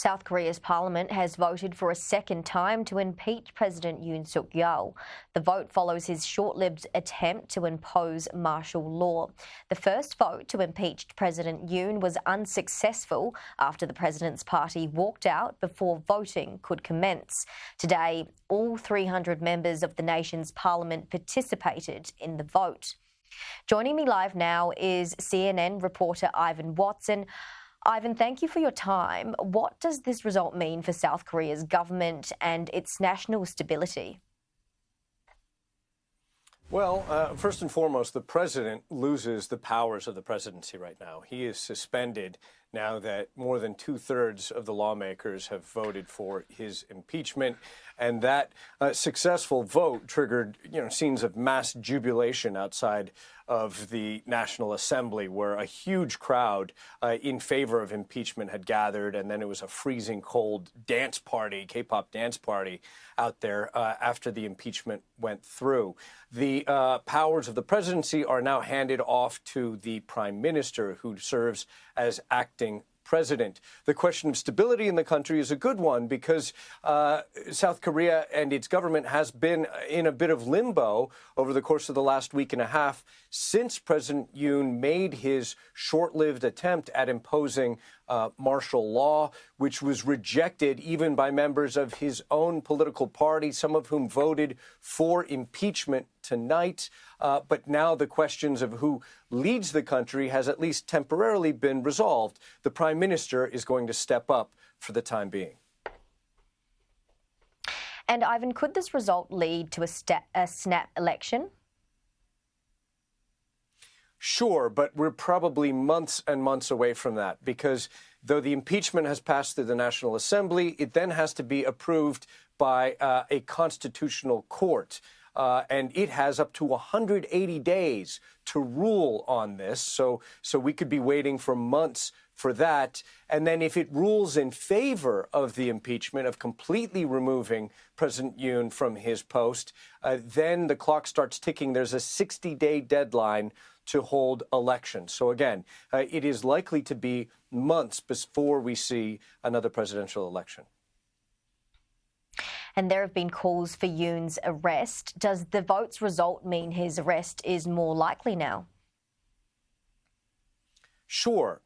South Korea's parliament has voted for a second time to impeach President Yoon Suk Yeol. The vote follows his short-lived attempt to impose martial law. The first vote to impeach President Yoon was unsuccessful after the president's party walked out before voting could commence. Today, all 300 members of the nation's parliament participated in the vote. Joining me live now is CNN reporter Ivan Watson. Ivan, thank you for your time. What does this result mean for South Korea's government and its national stability? Well, first and foremost, the president loses the powers of the presidency right now. He is suspended now that more than two-thirds of the lawmakers have voted for his impeachment. And that successful vote triggered, scenes of mass jubilation outside of the National Assembly, where a huge crowd in favor of impeachment had gathered. And then it was a freezing cold dance party, K-pop dance party out there after the impeachment went through. The powers of the presidency are now handed off to the prime minister, who serves as acting president. The question of stability in the country is a good one because South Korea and its government has been in a bit of limbo over the course of the last week and a half since President Yoon made his short-lived attempt at imposing martial law, which was rejected even by members of his own political party, some of whom voted for impeachment tonight. But now the questions of who leads the country has at least temporarily been resolved. The prime minister is going to step up for the time being. And Ivan, could this result lead to a snap election? Sure, but we're probably months and months away from that because though the impeachment has passed through the National Assembly, it then has to be approved by a constitutional court. And it has up to 180 days to rule on this. So we could be waiting for months for that. And then if it rules in favor of the impeachment, of completely removing President Yoon from his post, then the clock starts ticking. There's a 60-day deadline to hold elections. So again, it is likely to be months before we see another presidential election. And there have been calls for Yoon's arrest. Does the vote's result mean his arrest is more likely now? Sure,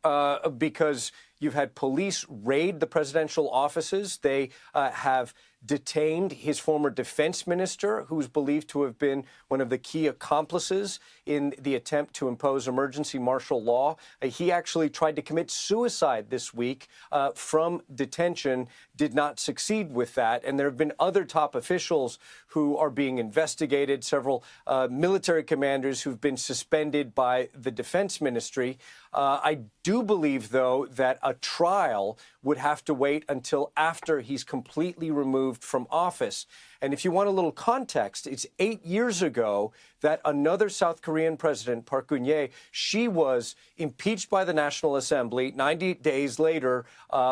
because you've had police raid the presidential offices. They have detained his former defense minister, who's believed to have been one of the key accomplices in the attempt to impose emergency martial law. He actually tried to commit suicide this week from detention, did not succeed with that. And there have been other top officials who are being investigated, several military commanders who've been suspended by the defense ministry. I do believe, though, that a trial would have to wait until after he's completely removed from office. And if you want a little context, it's 8 years ago that another South Korean president, Park Geun-hye, she was impeached by the National Assembly, 90 days later,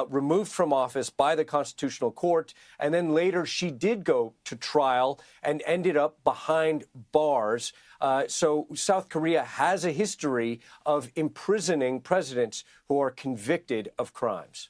removed from office by the Constitutional Court. And then later she did go to trial and ended up behind bars. So South Korea has a history of imprisoning presidents who are convicted of crimes.